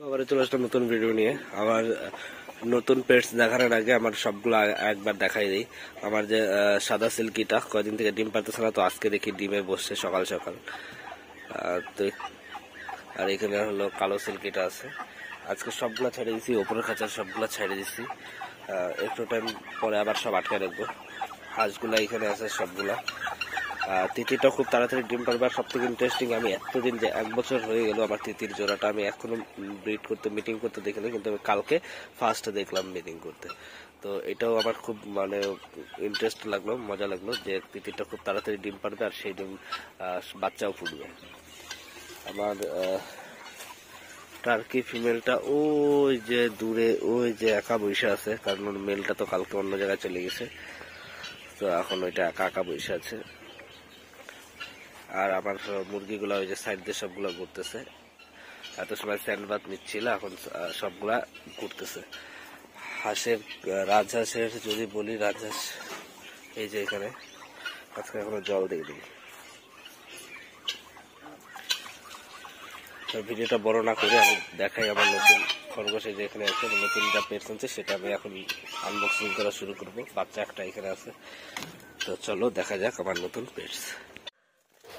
আবার চলে আসলাম নতুন ভিডিও নিয়ে। আমার নতুন পেটস দেখানোর আগে আমার সবগুলো একবার দেখাই দিই। আমার যে সাদা সিল্কিটা কয়দিন থেকে ডিম পারতেছে না, তো আজকে দেখি ডিমে বসছে সকাল সকাল। তো আর এখানে হলো কালো সিল্কিটা আছে। আজকে সবগুলা ছেড়ে দিছি, ওপরের খাঁচার সবগুলা ছেড়ে দিছি। একটু টাইম পরে আবার সব আটকে রাখবো। হাঁসগুলা এখানে আছে সবগুলা। তিতিরটা খুব তাড়াতাড়ি ডিম পারবে। আর সব থেকে ইন্টারেস্টিং, আমি এতদিন যে 1 বছর হয়ে গেল আমার তিতির জোড়াটা আমি এখনো ব্রিড করতে মিটিং করতে দেখিনি, কিন্তু আমি কালকে ফার্স্ট দেখলাম মিটিং করতে। তো এটাও আমার খুব ইন্টারেস্ট লাগলো, মজা লাগলো যে তিতিরটা খুব তাড়াতাড়ি ডিম পারবে আর সেই ডিম বাচ্চাও ফুটবে। আমার টার্কি ফিমেলটা ওই যে দূরে, ওই যে একা বসে আছে, কারণ ওর মেলটা তো কালকে অন্য জায়গায় চলে গেছে। তো এখন ওইটা একা একা বসে আছে। আর আমার মুরগিগুলা ওই যে সাইড দিয়ে সবগুলা ঘুরতেছে। এত সময় স্যান্ডবাদ নিচ্ছিল, এখন সবগুলা ঘুরতেছে। হাঁসের রাজহাঁসের যদি বলি, রাজহাঁস এই যে এখানে আজকে এখনো জল দিয়ে দিই। ভিডিওটা বড় না করে আমি দেখাই আমার নতুন খরগোশ যে এখানে আছে, নতুন যা পেটস আছে সেটা আমি এখন আনবক্সিং করা শুরু করব। বাচ্চা একটা এখানে আছে, তো চলো দেখা যাক আমার নতুন পেটস।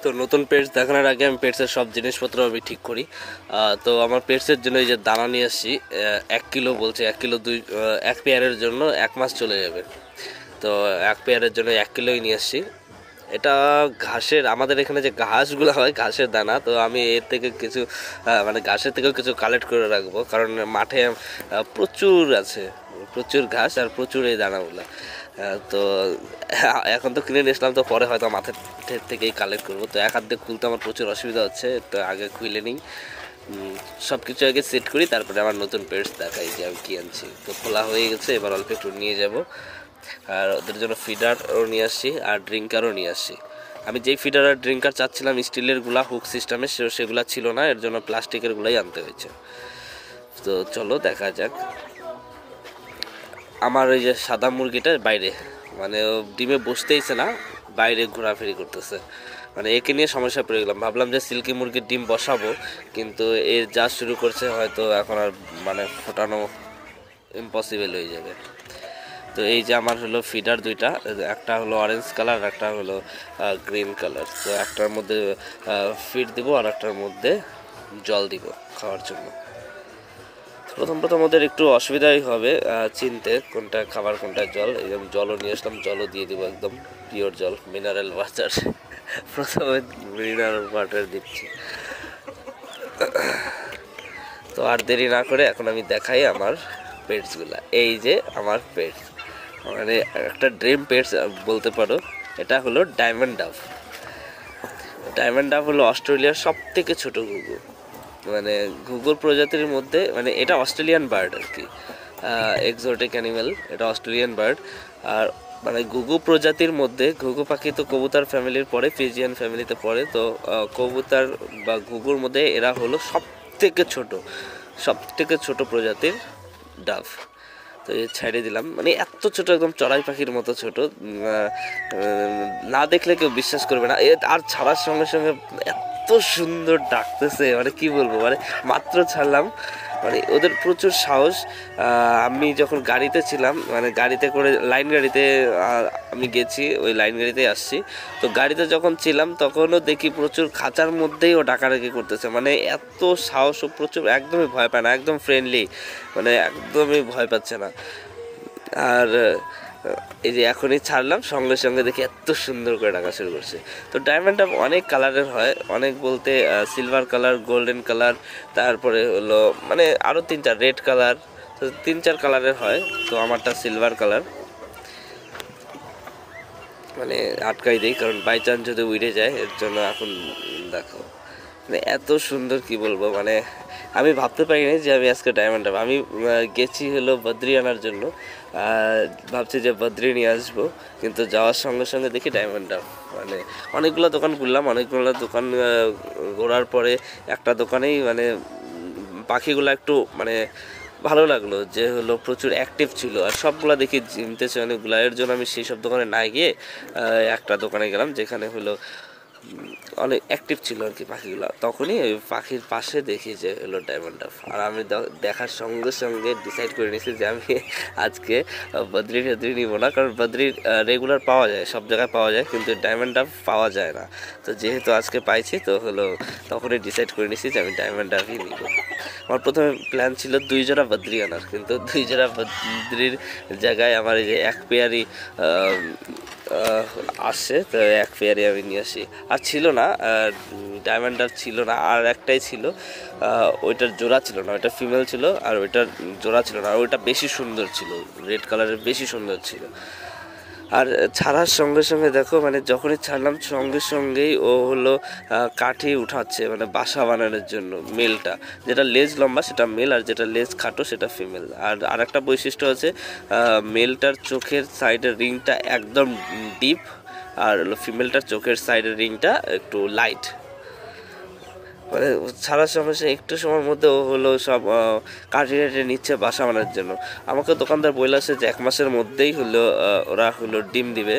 তো নতুন পেটস দেখানোর আগে আমি পেটসের সব জিনিসপত্র আমি ঠিক করি। তো আমার পেটসের জন্য এই যে দানা নিয়ে আসছি, 1 কিলো বলছে, 1 কিলো 1 পেয়ারের জন্য 1 মাস চলে যাবে। তো 1 পেয়ারের জন্য 1 কিলোই নিয়ে আসছি। এটা ঘাসের, আমাদের এখানে যে ঘাসগুলো হয় ঘাসের দানা, তো আমি এর থেকে কিছু ঘাসের থেকেও কিছু কালেক্ট করে রাখবো, কারণ মাঠে প্রচুর আছে, প্রচুর ঘাস আর প্রচুর এই দানাগুলো। তো এখন তো কিনে নিয়ে আসলাম, তো পরে হয়তো মাঠের থেকেই কালেক্ট করবো। তো এক হাত দিয়ে খুলতে আমার প্রচুর অসুবিধা হচ্ছে, তো আগে খুলে নিই, সব কিছু আগে সেট করি, তারপরে আমার নতুন পেটস দেখাই যে আমি কী আনছি। তো খোলা হয়ে গেছে, এবার অল্প একটু নিয়ে যাব। আর ওদের জন্য ফিডারও নিয়ে আসছি আর ড্রিঙ্কারও নিয়ে আসছি। আমি যেই ফিডার আর ড্রিঙ্কার চাচ্ছিলাম স্টিলের গুলা হুক সিস্টেমে, সেগুলা ছিল না, এর জন্য প্লাস্টিকের গুলাই আনতে হয়েছে। তো চলো দেখা যাক। আমার ওই যে সাদা মুরগিটা বাইরে, ও ডিমে বসতেইছে না, বাইরে ঘোরাফেরি করতেছে। একে নিয়ে সমস্যা পড়ে গেলাম। ভাবলাম যে সিল্কি মুরগির ডিম বসাবো, কিন্তু এ যা শুরু করছে হয়তো এখন আর ফোটানো ইম্পসিবল হয়ে যাবে। তো এই যে আমার হলো ফিডার দুইটা, একটা হলো অরেঞ্জ কালার, একটা হলো গ্রিন কালার। তো একটার মধ্যে ফিড দিব আর একটার মধ্যে জল দিব খাওয়ার জন্য। প্রথম ওদের একটু অসুবিধাই হবে চিনতে কোনটা খাবার কোনটা জল। একদম জলও নিয়ে আসলাম, জলও দিয়ে দিব, একদম পিওর জল, মিনারেল ওয়াটার। প্রথমে মিনারেল ওয়াটার দিচ্ছি। তো আর দেরি না করে এখন আমি দেখাই আমার পেটসগুলা। এই যে আমার পেটস, একটা ড্রিম পেটস বলতে পারো। এটা হলো ডায়মন্ড ডাভ। ডায়মন্ড ডাভ হলো অস্ট্রেলিয়ার সব থেকে ছোট ঘুঘু। ঘুঘুর প্রজাতির মধ্যে এটা অস্ট্রেলিয়ান বার্ড আর কি, এক্সোটিক অ্যানিমেল, এটা অস্ট্রেলিয়ান বার্ড। আর ঘুঘু প্রজাতির মধ্যে, ঘুঘু পাখি তো কবুতর ফ্যামিলির পরে, ফিজিয়ান ফ্যামিলিতে পড়ে। তো কবুতর বা ঘুঘুর মধ্যে এরা হলো সব থেকে ছোট প্রজাতির ডাভ। তো ছেড়ে দিলাম, এত ছোট, একদম চড়াই পাখির মতো ছোট, না দেখলে কেউ বিশ্বাস করবে না। আর ছাড়ার সঙ্গে সঙ্গে এত সুন্দর ডাকতেছে, কি বলবো, মাত্র ছাড়লাম, ওদের প্রচুর সাহস। আমি যখন গাড়িতে ছিলাম, গাড়িতে করে লাইন গাড়িতে আমি গেছি, ওই লাইন গাড়িতেই আসছি। তো গাড়িতে যখন ছিলাম তখনও দেখি প্রচুর খাঁচার মধ্যেই ও ডাকাডাকি করতেছে, এত সাহস, ও প্রচুর, একদমই ভয় পায় না, একদম ফ্রেন্ডলি, একদমই ভয় পাচ্ছে না। আর এই যে এখনই ছাড়লাম, সঙ্গে সঙ্গে দেখি এত সুন্দর করে ডাকা শুরু করছে। তো ডায়মন্ড ডাভ অনেক কালারের হয়, অনেক বলতে সিলভার কালার, গোল্ডেন কালার, তারপরে হলো আরও 3-4 রেড কালার, তো 3-4 কালারের হয়। তো আমারটা সিলভার কালার, আটকাই দিই, কারণ বাই চান্স যদি উড়ে যায়, এর জন্য এখন দেখো এত সুন্দর, কি বলবো, আমি ভাবতে পারিনি যে আমি আজকে ডায়মন্ড ডাভ। আমি গেছি হলো বদ্রি আনার জন্য, ভাবছি যে বদ্রি নিয়ে আসবো, কিন্তু যাওয়ার সঙ্গে সঙ্গে দেখি ডায়মন্ড ডাভ। অনেকগুলো দোকান ঘুরলাম, অনেকগুলো দোকান ঘোরার পরে একটা দোকানেই পাখিগুলো একটু ভালো লাগলো, যে হলো প্রচুর অ্যাক্টিভ ছিল, আর সবগুলা দেখি জিমতেছে অনেকগুলো। এর জন্য আমি সেই সব দোকানে না গিয়ে একটা দোকানে গেলাম, যেখানে হলো অনেক অ্যাক্টিভ ছিল আর কি পাখিগুলো, তখনই ওই পাখির পাশে দেখি যে হলো ডায়মন্ড ডাব। আর আমি দেখার সঙ্গে সঙ্গে ডিসাইড করে নিয়েছি যে আমি আজকে বদ্রি টদ্রি নিব না, কারণ বদ্রি রেগুলার পাওয়া যায়, সব জায়গায় পাওয়া যায়, কিন্তু ডায়মন্ড ডাব পাওয়া যায় না। তো যেহেতু আজকে পাইছি তো হলো তখনই ডিসাইড করে নিয়েছি যে আমি ডায়মন্ড ডাবই নিব। আমার প্রথমে প্ল্যান ছিল 2 জোড়া বদ্রি আনার, কিন্তু 2 জোড়া বদ্রির জায়গায় আমার এই যে এক পেয়ারই আসছে, তো এক পেয়ারই আমি নিয়ে আসি। আর ছিল না ডায়মন্ড ডাব ছিল না, আর একটাই ছিল, ওইটার জোড়া ছিল না, ওইটা ফিমেল ছিল আর ওইটার জোড়া ছিল না, আর ওইটা বেশি সুন্দর ছিল, রেড কালারের বেশি সুন্দর ছিল। আর ছাড়ার সঙ্গে সঙ্গে দেখো মানে যখনই ছাড়লাম সঙ্গে সঙ্গেই ও হলো কাঠি উঠাচ্ছে, মানে বাসা বানানোর জন্য। মেলটা যেটা লেজ লম্বা সেটা মেল, আর যেটা লেজ খাটো সেটা ফিমেল। আর আরেকটা বৈশিষ্ট্য আছে, মেলটার চোখের সাইডের রিংটা একদম ডিপ, আর হলো ফিমেলটার চোখের সাইডের রিংটা একটু লাইট। মানে ছাড়ার সঙ্গে সঙ্গে একটু সময়ের মধ্যে ও হলো সব কাটিয়ে কাটিয়ে নিচ্ছে বাসা বানানোর জন্য। আমাকে দোকানদার বলেছে যে 1 মাসের মধ্যেই হলো ওরা হলো ডিম দিবে।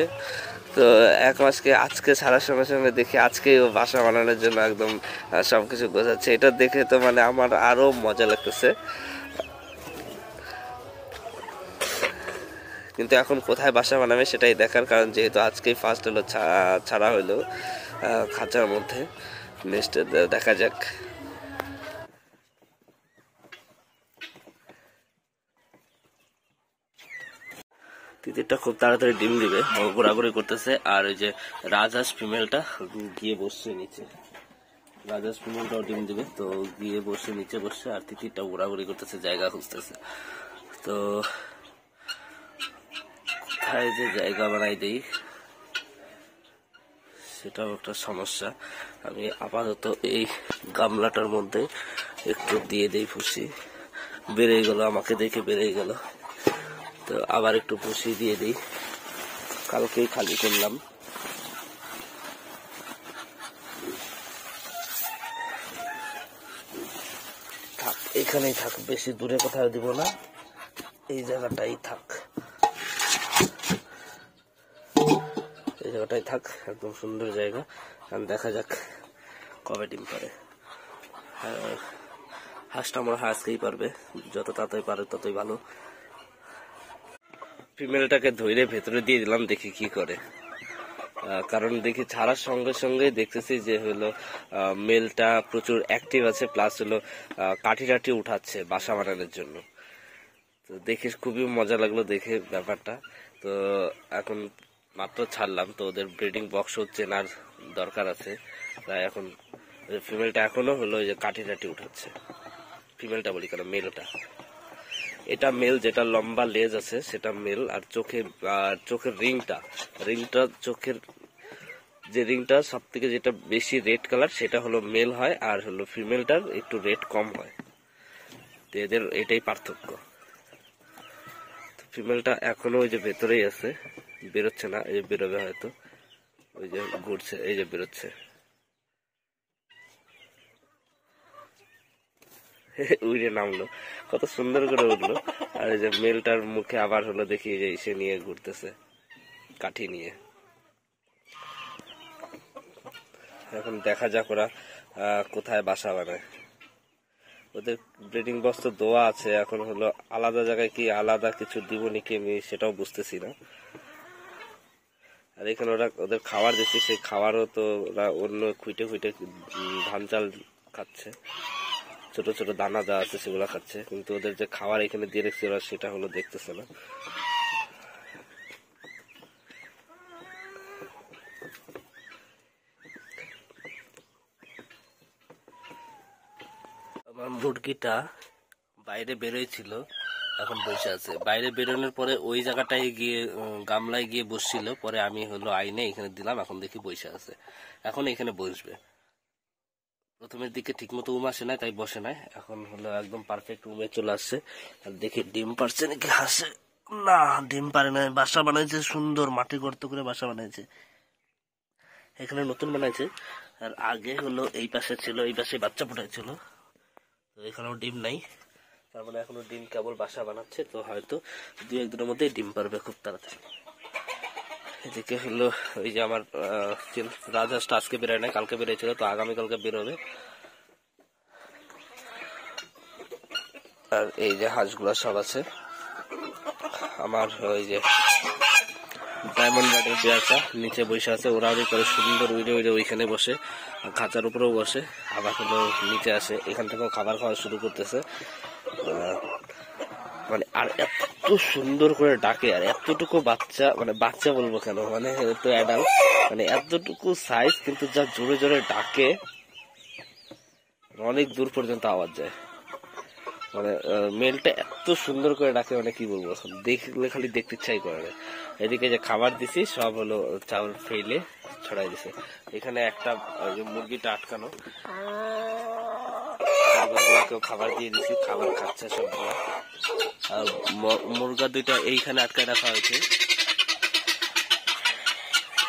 তো 1 মাসকে আজকে ছাড়ার সঙ্গে সঙ্গে দেখি আজকেই ও বাসা বানানোর জন্য একদম সব কিছু গোছাচ্ছে। এটা দেখে তো মানে আমার আরও মজা লাগতেছে। কিন্তু এখন কোথায় বাসা বানাবে সেটাই দেখার, কারণ যেহেতু আজকেই ফার্স্ট হলো ছাড়া হলো খাঁচার মধ্যে। নেক্সট দেখা যাক। তিতিরটা খুব তাড়াতাড়ি ডিম দিবে, ও ঘোরাঘুরি করতেছে। আর ওই যে রাজহাঁস ফিমেলটা গিয়ে বসছে নিচে, রাজহাঁস ফিমেলটাও ডিম দিবে, তো গিয়ে বসে নিচে বসছে, আর তিতিরটা ঘোরাঘুরি করতেছে, জায়গা খুঁজতেছে। তো কোথায় যে জায়গা বানাই দেই সেটাও একটা সমস্যা। আমি আপাতত এই গামলাটার মধ্যে একটু দিয়ে দেই ভুসি, বেড়ে গেল, আমাকে দেখে বেড়ে গেল, তো আবার একটু ভুসি দিয়ে দিই। কালকেই খালি করলাম। থাক, এখানেই থাক, বেশি দূরে কোথাও দিব না, এই জায়গাটাই থাক, এই জায়গাটাই থাক, একদম সুন্দর জায়গা। দেখা যাক কবে ডিম পারে। হাঁসটা আমার আজকেই পারবে, যত তাড়াতাড়ি পারে ততই ভালো। ফিমেলটাকে ধরে ভেতরে দিয়ে দিলাম, দেখি কি করে। কারণ দেখি ছাড়ার সঙ্গে সঙ্গে দেখতেছি যে হলো মেলটা প্রচুর অ্যাক্টিভ আছে, প্লাস হলো কাঠি টাঠি উঠাচ্ছে বাসা বানানোর জন্য। তো দেখে খুবই মজা লাগলো দেখে ব্যাপারটা। তো এখন মাত্র ছাড়লাম, তো ওদের ব্রিডিং বক্স চেনার দরকার আছে, তাই এখন ফিমেলটা এখনো হলো যে কাঠি টাঠি উঠাচ্ছে। ফিমেলটা বলি কেন, মেলটা। এটা মেল, যেটা লম্বা লেজ আছে সেটা মেল। আর চোখের রিংটা চোখের যে রিংটা সব থেকে যেটা বেশি রেড কালার সেটা হলো মেল হয়, আর হলো ফিমেলটার একটু রেড কম হয়। তো এদের এটাই পার্থক্য। ফিমেলটা এখনো ওই যে ভেতরেই আছে, বেরোচ্ছে না, এই যে বেরোবে হয়তো, ওই যে ঘুরছে, এই যে বেরোচ্ছে। উড়ে নামলো, কত সুন্দর করে উঠলো। আর এই যে মেলটার মুখে আবার হলো দেখি যে এসে নিয়ে ঘুরতেছে কাঠি নিয়ে। এখন দেখা যাক ওরা কোথায় বাসা বানায়। ওদের ব্রিডিং বক্স তো দোয়া আছে, এখন হলো আলাদা জায়গায় কি আলাদা কিছু দিব নাকি আমি সেটাও বুঝতেছি না। আর এখানে ওরা ওদের খাবার দিচ্ছে, সেই খাবারও তো ওরা অন্য খুঁটে খুঁটে ধান চাল খাচ্ছে, ছোট ছোট দানা দেওয়া আছে সেগুলো খাচ্ছে, কিন্তু ওদের যে খাবার এখানে দিয়ে রেখেছে ওরা সেটা হলো দেখতেছে না। আমার মুরগিটা বাইরে বেরোয়ছিল, এখন বসে আছে। বাইরে বেরোনোর পরে ওই জায়গাটায় গিয়ে গামলায় গিয়ে বসছিল, পরে আমি হলো আইনে এখানে দিলাম, এখন দেখি বসে আছে, এখন এখানে বসবে। প্রথমের দিকে ঠিক মতো উম আসে না, তাই বসে নাই, এখন হলো একদম পারফেক্ট উমে চলে আসছে। আর দেখি ডিম পারছে নাকি হাসে, না ডিম পারে না। বাসা বানাইছে সুন্দর, মাটি গর্ত করে বাসা বানাইছে, এখানে নতুন বানাইছে। আর আগে হলো এই পাশে ছিল, এই পাশে বাচ্চা ফুটাইছিল, তো এখানেও ডিম নাই, তার মানে এখনো ডিম কেবল বাসা বানাচ্ছে। তো হয়তো 2-1 দিনের মধ্যে ডিম পারবে খুব তাড়াতাড়ি। এদিকে হলো ওই যে আমার রাজহাঁসটা আজকে বেরোয় নাই, কালকে বেরোয়ছিল, তো আগামীকালকে বেরোবে। আর এই যে হাঁসগুলা সব আছে আমার ওই যে ডায়মন্ড বার্ডের পেয়ারটা নিচে বসে আছে, ওরাওরি করে সুন্দর উইড়ে উইড়ে ওইখানে বসে, খাঁচার উপরেও বসে, আবার হলো নিচে আসে, এখান থেকেও খাবার খাওয়া শুরু করতেছে। মানে আর এত সুন্দর করে ডাকে, আর এতটুকু বাচ্চা, মানে বাচ্চা বলবো কেন, মানে তো অ্যাডাল্ট, মানে এতটুকু সাইজ কিন্তু যা জোরে জোরে ডাকে, অনেক দূর পর্যন্ত আওয়াজ যায়। মানে মেলটা এত সুন্দর করে ডাকে, মানে কি বলবো, দেখলে খালি দেখতে ইচ্ছাই করে না। এদিকে যে খাবার দিছি সব হলো চাউল ফেলে ছড়াই দিছে। এখানে একটা মুরগিটা আটকানো, খাবার দিয়ে দিছি, খাবার খাচ্ছে সবগুলো। আর মুরগা দুইটা এইখানে আটকায় রাখা হয়েছে,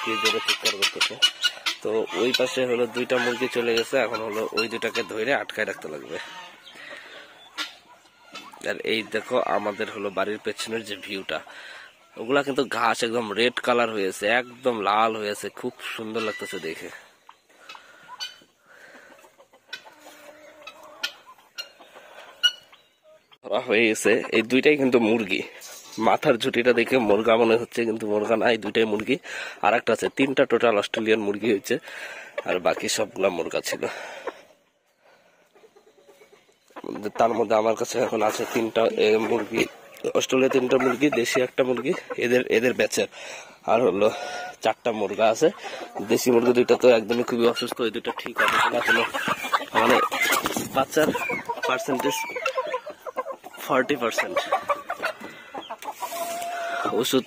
কি জোরে চিৎকার করতেছে। তো ওই পাশে হলো দুইটা মুরগি চলে গেছে, এখন হলো ওই দুটাকে ধরে আটকায় রাখতে লাগবে। আর এই দেখো আমাদের হলো বাড়ির পেছনের যে ভিউটা, ওগুলা কিন্তু ঘাস একদম রেড কালার হয়েছে, একদম লাল হয়েছে, খুব সুন্দর লাগতেছে দেখে। হয়ে গেছে, এই দুইটাই কিন্তু মুরগি, মাথার ঝুটিটা দেখে মুরগা মনে হচ্ছে, কিন্তু মুরগা না, এই দুইটাই মুরগি। আর একটা আছে, তিনটা টোটাল অস্ট্রেলিয়ান মুরগি হয়েছে, আর বাকি সবগুলা মুরগা ছিল। তার মধ্যে আমার কাছে এখন আছে তিনটা মুরগি, অস্ট্রেলিয়া তিনটা মুরগি, দেশি একটা মুরগি, এদের বেচে। আর হলো চারটা মুরগা আছে, দেশি মুরগি দুইটা তো একদমই খুবই অসুস্থ, ওই দুইটা ঠিক আছে কিনা কোনো, মানে বাচ্চার পার্সেন্টেজ 40%। ওষুধ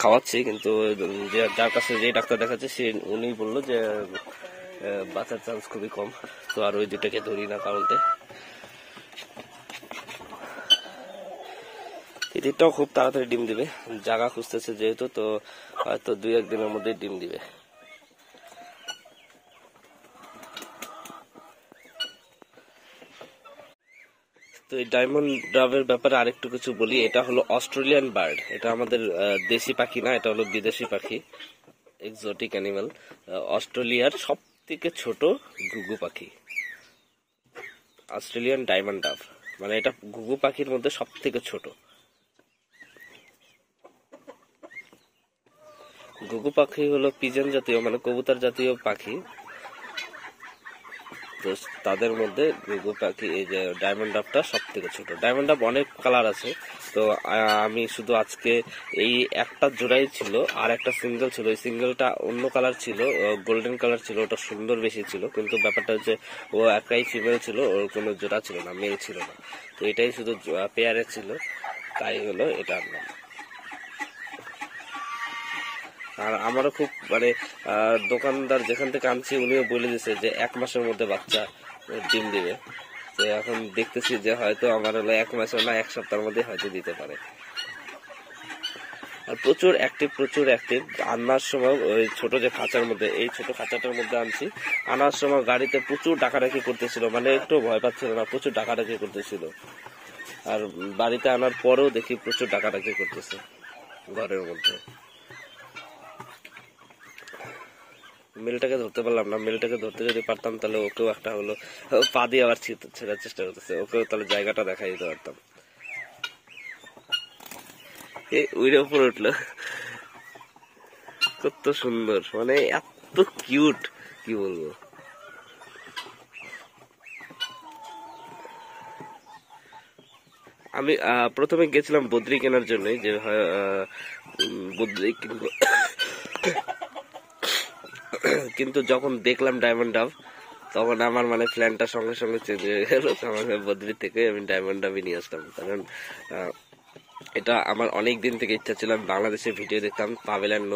খাওয়াচ্ছি, কিন্তু যার কাছে যে ডাক্তার দেখাচ্ছে উনি বললো যে বাঁচার চান্স খুবই কম। তো আর ওই দুটাকে ধরি না কাউন্টে। এদিকটাও খুব তাড়াতাড়ি ডিম দিবে, জায়গা খুঁজতেছে যেহেতু, তো হয়তো 2-1 দিনের মধ্যে ডিম দিবে। তো এই ডায়মন্ড ডাবের ব্যাপারে আরেকটু কিছু বলি। এটা হলো অস্ট্রেলিয়ান বার্ড, এটা আমাদের দেশি পাখি না, এটা হলো বিদেশি পাখি, এক্সোটিক অ্যানিমাল। অস্ট্রেলিয়ার সব থেকে ছোট ঘুঘু পাখি, অস্ট্রেলিয়ান ডায়মন্ড ডাব, মানে এটা ঘুঘু পাখির মধ্যে সব থেকে ছোট। ঘুঘু পাখি হলো পিজন জাতীয়, মানে কবুতর জাতীয় পাখি, তো তাদের মধ্যে ঘুঘু পাখি, এই যে ডায়মন্ড ডাবটা সব থেকে ছোট। ডায়মন্ড ডাব অনেক কালার আছে, তো আমি শুধু আজকে এই একটা জোড়াই ছিল, আর একটা সিঙ্গেল ছিল, ওই সিঙ্গেলটা অন্য কালার ছিল, গোল্ডেন কালার ছিল, ওটা সুন্দর বেশি ছিল, কিন্তু ব্যাপারটা হচ্ছে ও একাই ফিমেল ছিল, ওর কোনো জোড়া ছিল না, মেল ছিল না, তো এটাই শুধু পেয়ারে ছিল, তাই হলো এটা আনলাম। আর আমারও খুব মানে দোকানদার যেখান থেকে আনছি উনিও বলে দিছে যে 1 মাসের মধ্যে বাচ্চা ডিম দিবে। তো এখন দেখতেছি যে হয়তো আমার হলো 1 মাসও না, 1 সপ্তাহের মধ্যে হয়তো দিতে পারে। আর প্রচুর অ্যাক্টিভ। আনার সময় ওই ছোট যে খাঁচার মধ্যে, এই ছোট খাঁচাটার মধ্যে আনছি, আনার সময় গাড়িতে প্রচুর ডাকাডাকি করতেছিল, মানে একটু ভয় পাচ্ছিল না, প্রচুর ডাকাডাকি করতেছিল। আর বাড়িতে আনার পরেও দেখি প্রচুর ডাকাডাকি করতেছে ঘরের মধ্যে। মেলটাকে ধরতে পারলাম না, মেলটাকে ধরতে যদি পারতাম তাহলে ওকেও একটা হলো পা দিয়ে আবার ছেড়ার চেষ্টা করতেছে, ওকেও তাহলে জায়গাটা দেখাই দিতে পারতাম। উইরে উপরে উঠলো, কত সুন্দর, মানে এত কিউট, কি বলবো। আমি প্রথমে গেছিলাম বদ্রি কেনার জন্য, যে বদ্রি কিনবো, কিন্তু যখন দেখলাম ডায়মন্ড ডাব, তখন আমার মানে প্ল্যানটা সঙ্গে সঙ্গে চেঞ্জ হয়ে গেল। আমাকে বদ্রি থেকে আমি ডায়মন্ড ডাবই নিয়ে আসলাম, কারণ এটা আমার অনেক দিন থেকে ইচ্ছা ছিল। আমি বাংলাদেশে ভিডিও দেখতাম পাভেল অ্যান্ড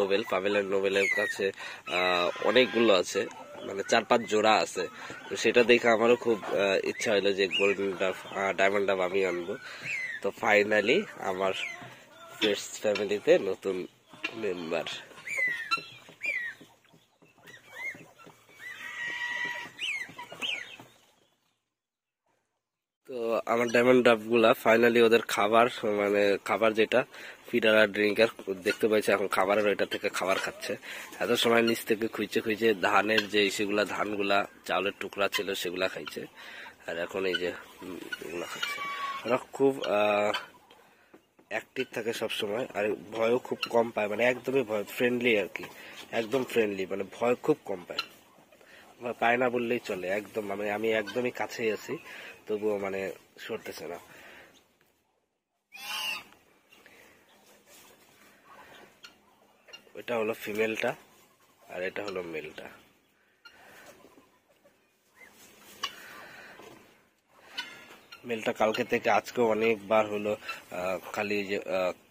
নোবেলের কাছে অনেকগুলো আছে, মানে 4-5 জোড়া আছে, তো সেটা দেখে আমারও খুব ইচ্ছা হইলো যে গোল্ডেন ডাব, ডায়মন্ড ডাব আমি আনবো। তো ফাইনালি আমার পেটস ফ্যামিলিতে নতুন মেম্বার। তো আমার ডায়মন্ড ডাব গুলা ফাইনালি ওদের খাবার, মানে খাবার যেটা ফিডার আর ড্রিঙ্কার দেখতে পাইছে এখন খাবারের ওইটা থেকে খাবার খাচ্ছে। এত সময় নিচ থেকে খুঁজে খুঁজে ধানের যে সেগুলা ধানগুলা চাউলের টুকরা ছিল সেগুলা খাইছে, আর এখন এই যে এগুলা খাচ্ছে। ওরা খুব অ্যাক্টিভ থাকে সব সময়, আর ভয়ও খুব কম পায়, মানে একদমই ভয় ফ্রেন্ডলি আর কি, একদম ফ্রেন্ডলি, মানে ভয় খুব কম পায়, পায় না বললেই চলে। একদম আমি একদমই কাছেই আছি, তবুও মানে সরতেছে না। এটা হলো ফিমেলটা আর এটা হলো মেলটা। মেলটা কালকে থেকে আজকে অনেকবার হলো খালি যে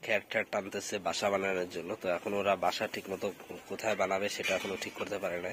খ্যার খ্যার টানতেছে বাসা বানানোর জন্য। তো এখন ওরা বাসা ঠিক মতো কোথায় বানাবে সেটা এখনো ঠিক করতে পারে না।